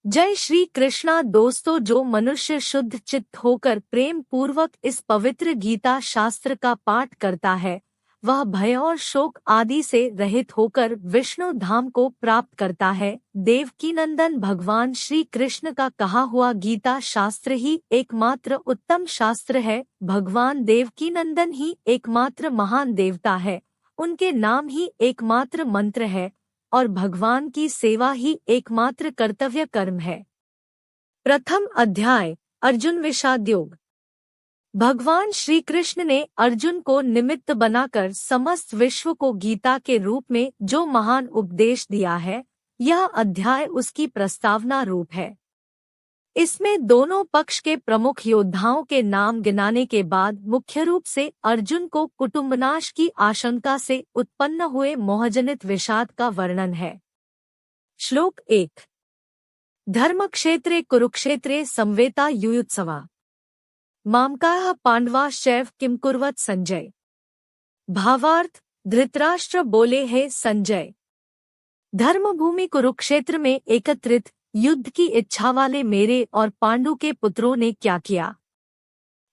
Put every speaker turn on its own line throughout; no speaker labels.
जय श्री कृष्णा दोस्तों, जो मनुष्य शुद्ध चित्त होकर प्रेम पूर्वक इस पवित्र गीता शास्त्र का पाठ करता है, वह भय और शोक आदि से रहित होकर विष्णु धाम को प्राप्त करता है। देवकीनंदन भगवान श्री कृष्ण का कहा हुआ गीता शास्त्र ही एकमात्र उत्तम शास्त्र है। भगवान देवकीनंदन ही एकमात्र महान देवता है, उनके नाम ही एकमात्र मंत्र है और भगवान की सेवा ही एकमात्र कर्तव्य कर्म है। प्रथम अध्याय, अर्जुन विषाद योग। भगवान श्री कृष्ण ने अर्जुन को निमित्त बनाकर समस्त विश्व को गीता के रूप में जो महान उपदेश दिया है, यह अध्याय उसकी प्रस्तावना रूप है। इसमें दोनों पक्ष के प्रमुख योद्धाओं के नाम गिनाने के बाद मुख्य रूप से अर्जुन को कुटुंबनाश की आशंका से उत्पन्न हुए मोहजनित विषाद का वर्णन है। श्लोक 1। धर्मक्षेत्रे कुरुक्षेत्रे संवेता युयुत्सवा मामकाः पांडवाश्चैव किम कुर्वत संजय। भावार्थ, धृतराष्ट्र बोले, हे संजय, धर्मभूमि कुरुक्षेत्र में एकत्रित युद्ध की इच्छा वाले मेरे और पांडु के पुत्रों ने क्या किया।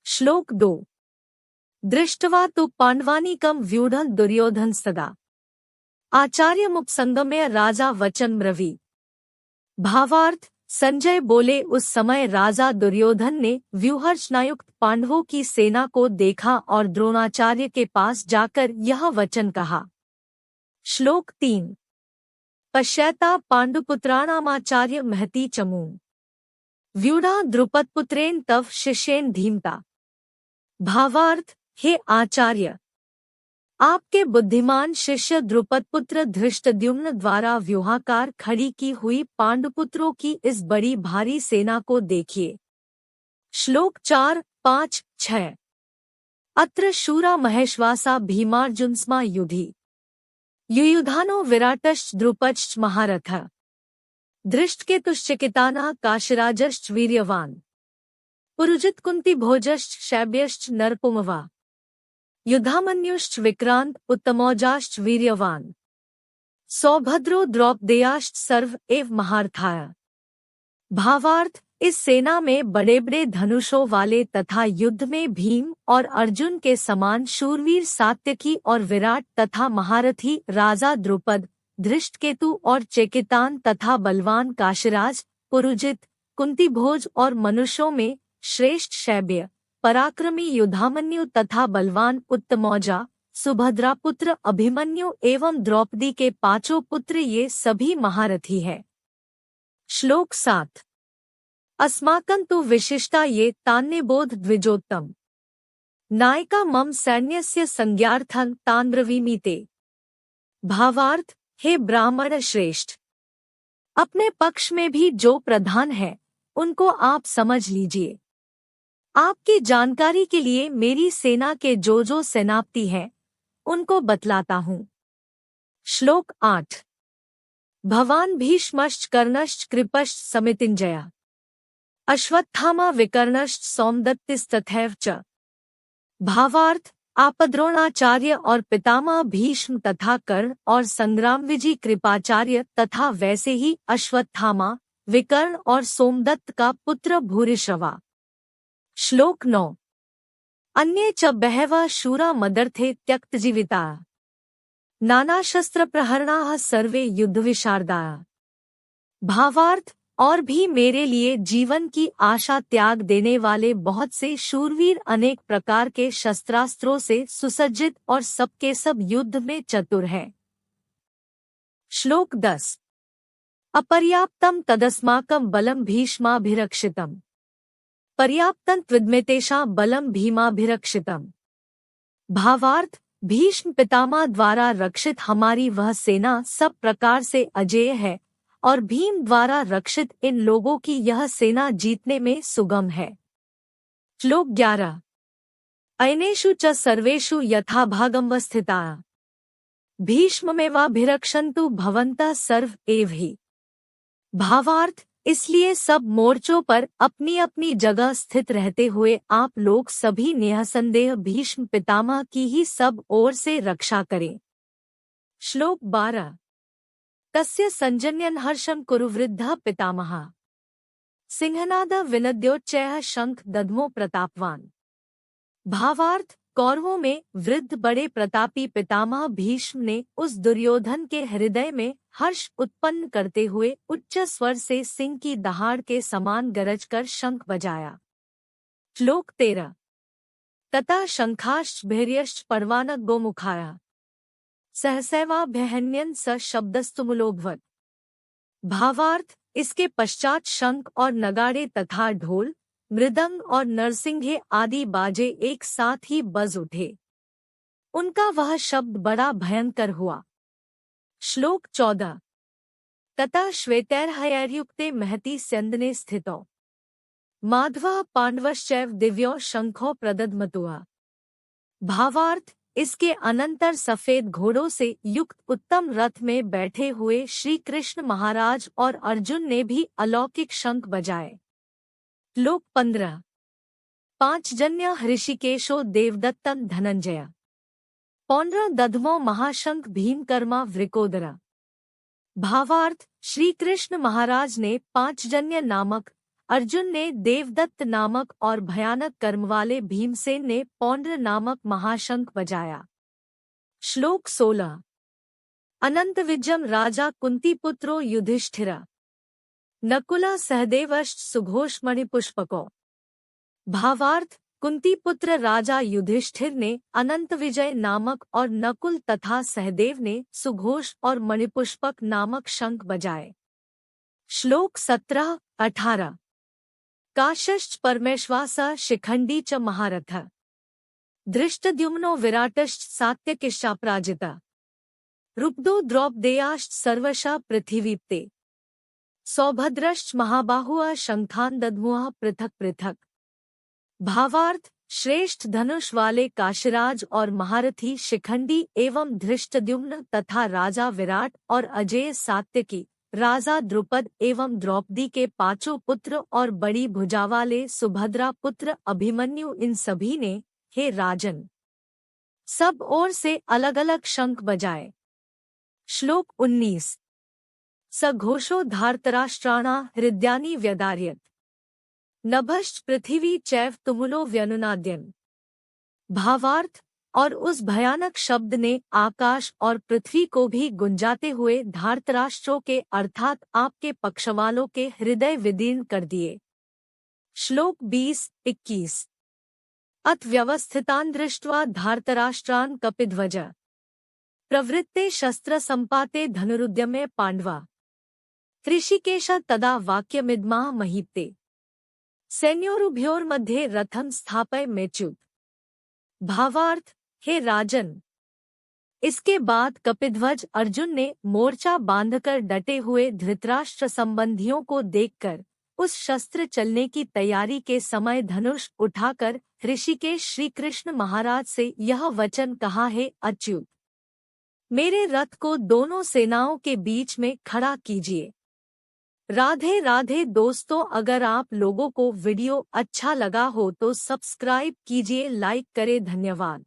श्लोक 2। दृष्ट्वा तु पांडवानीकं व्यूढ़ं दुर्योधन सदा आचार्यमुपसंगम्य राजा वचन ब्रवी। भावार्थ, संजय बोले, उस समय राजा दुर्योधन ने व्यूहर्चनायुक्त पांडवों की सेना को देखा और द्रोणाचार्य के पास जाकर यह वचन कहा। श्लोक 3। पश्यता पांडुपुत्राणामाचार्य महती चमू व्यूढ़ा द्रुपदपुत्रेण तव शिष्येन धीमता। भावार्थ, हे आचार्य, आपके बुद्धिमान शिष्य द्रुपदपुत्र धृष्टद्युम्न द्वारा व्यूहाकार खड़ी की हुई पांडुपुत्रों की इस बड़ी भारी सेना को देखिए। श्लोक 4, 5, 6। अत्र शूरा महेश्वासा भीमार्जुनस्मा युधि युयुधानो विराटश्च द्रुपदश्च महारथः धृष्टकेतुश्चिकितानः काशिराजश्च वीर्यवान् पुरुजित कुंती भोजश्च शैब्यश्च नरपुमवा युधामन्युश्च विक्रांत उत्तमौजाश्च वीर्यवान् सौभद्रो द्रौपदेयाश्च सर्व एव महारथाः। भावार्थ, इस सेना में बड़े बड़े धनुषों वाले तथा युद्ध में भीम और अर्जुन के समान शूरवीर सात्यकी और विराट तथा महारथी राजा द्रुपद, धृष्टकेतु और चेकितान तथा बलवान काशिराज, पुरुजित, कुंतीभोज और मनुष्यों में श्रेष्ठ शैब्य, पराक्रमी युधामन्यु तथा बलवान उत्तमौजा, सुभद्रा पुत्र अभिमन्यु एवं द्रौपदी के पांचों पुत्र, ये सभी महारथी है। श्लोक 7। अस्माकं तु विशिष्टा ये तान्यबोध द्विजोत्तम नायिका मम सैन्यस्य संज्ञार्थं तान् ब्रवीमि ते। भावार्थ, हे ब्राह्मण श्रेष्ठ, अपने पक्ष में भी जो प्रधान है उनको आप समझ लीजिए। आपकी जानकारी के लिए मेरी सेना के जो सेनापति हैं उनको बतलाता हूँ। श्लोक 8। भवान भीष्मश्च कर्णश्च कृपश्च समितिञ्जयः अश्वत्थामा विकर्णश्च सौमदत्तिस्तथैव च। भावार्थ, आप द्रोणाचार्य और पितामह भीष्म तथा कर्ण और संग्रामविजय कृपाचार्य तथा वैसे ही अश्वत्थामा, विकर्ण और सोमदत्त का पुत्र भूरिश्रवा। श्लोक 9। अन्ये च बहवः शूरा मदर्थे त्यक्तजीविताः नानाशस्त्र प्रहरणाः सर्वे युद्धविशारदाः। भावार्थ, और भी मेरे लिए जीवन की आशा त्याग देने वाले बहुत से शूरवीर अनेक प्रकार के शस्त्रास्त्रों से सुसज्जित और सबके सब युद्ध में चतुर हैं। श्लोक 10। अपर्याप्तम तदस्माकं बलम भीष्माभिरक्षितम् पर्याप्तं त्विद्मेतेषां बलम भीमाभिरक्षितम्। भावार्थ, भीष्म पितामह द्वारा रक्षित हमारी वह सेना सब प्रकार से अजेय है और भीम द्वारा रक्षित इन लोगों की यह सेना जीतने में सुगम है। श्लोक 11। अयनेषु च सर्वेषु यथाभागमवस्थिताः भीष्ममेवाभिरक्षन्तु भवन्तः सर्व एव हि। भावार्थ, इसलिए सब मोर्चों पर अपनी अपनी जगह स्थित रहते हुए आप लोग सभी निःसंदेह भीष्म पितामह की ही सब ओर से रक्षा करें। श्लोक 12। तस्य संजन्यन हर्षम कुरु वृद्धः पितामहः सिंहनाद विनद्योच्चैः शंख दद्मो प्रतापवान। भावार्थ, कौरवों में वृद्ध बड़े प्रतापी पितामह भीष्म ने उस दुर्योधन के हृदय में हर्ष उत्पन्न करते हुए उच्च स्वर से सिंह की दहाड़ के समान गरजकर शंख बजाया। श्लोक 13। तथा शंखाश्च भैर्यश्च पर्वानक गोमुखाया सहसैवाभ्यहन्यन स शब्दस्तुमुलोभवत्। भावार्थ, इसके पश्चात शंख और नगाड़े तथा ढोल, मृदंग और नरसिंघे आदि बाजे एक साथ ही बज उठे। उनका वह शब्द बड़ा भयंकर हुआ। श्लोक 14। तथा श्वेतैर्हयैर्युक्ते महति स्यन्दने स्थितौ माधवः पांडवश्चैव दिव्यो शंखो प्रदद्मतुः। भावार्थ, इसके अनंतर सफेद घोड़ों से युक्त उत्तम रथ में बैठे हुए श्री कृष्ण महाराज और अर्जुन ने भी अलौकिक शंख बजाए। श्लोक 15। पांचजन्य हृषिकेशो देवदत्तं धनंजय पौंड्र दधमो महाशंख भीमकर्मा वृकोदरा। भावार्थ, श्री कृष्ण महाराज ने पांचजन्य नामक, अर्जुन ने देवदत्त नामक और भयानक कर्म वाले भीमसेन ने पौंड्र नामक महाशंख बजाया। श्लोक 16। अनंत विजयम राजा कुंतीपुत्रो युधिष्ठिर नकुला सहदेवश्च सुघोष मणिपुष्पको। भावार्थ, कुंतीपुत्र राजा युधिष्ठिर ने अनंत विजय नामक और नकुल तथा सहदेव ने सुघोष और मणिपुष्पक नामक शंख बजाए। श्लोक 17-18। काशश्च परमेश्वास शिखंडी च महारथ धृष्टद्युम्नो विराटश्च सात्यकिश्चापराजिता रुक्दो द्रौपदेयाश्च सर्वशः पृथिवीप्ते सौभद्रश्च महाबाहुः शंखान दद्मुः पृथक पृथक। भावार्थ, श्रेष्ठ धनुष वाले काशीराज और महारथी शिखंडी एवं धृष्टद्युम्न तथा राजा विराट और अजेय सात्यकी, राजा द्रुपद एवं द्रौपदी के पांचों पुत्र और बड़ी भुजा वाले सुभद्रा पुत्र अभिमन्यु, इन सभी ने, हे राजन, सब ओर से अलग अलग शंख बजाए। श्लोक 19। सघोषो धार्तराष्ट्राणा हृदयानि व्यदार्यत नभश्च पृथिवी चैव तुमुलो व्यनुनाद्यन। भावार्थ, और उस भयानक शब्द ने आकाश और पृथ्वी को भी गुंजाते हुए धार्तराष्ट्रों के अर्थात आपके पक्षवालों के हृदय विदीर्ण कर दिए। श्लोक 20-21। अथ व्यवस्थितान् दृष्ट्वा धार्तराष्ट्रान् कपिध्वज प्रवृत्ते शस्त्र संपाते धनुरुद्यमे पांडवा ऋषिकेश तदा वाक्यमिद्मा महीप्ते सैन्योरुभयोर्मध्ये रथम स्थापय मेच्युत। भावार्थ, हे राजन, इसके बाद कपिध्वज अर्जुन ने मोर्चा बांधकर डटे हुए धृतराष्ट्र संबंधियों को देखकर उस शस्त्र चलने की तैयारी के समय धनुष उठाकर ऋषिकेश श्री कृष्ण महाराज से यह वचन कहा, है अच्युत, मेरे रथ को दोनों सेनाओं के बीच में खड़ा कीजिए। राधे राधे दोस्तों, अगर आप लोगों को वीडियो अच्छा लगा हो तो सब्सक्राइब कीजिए, लाइक करें। धन्यवाद।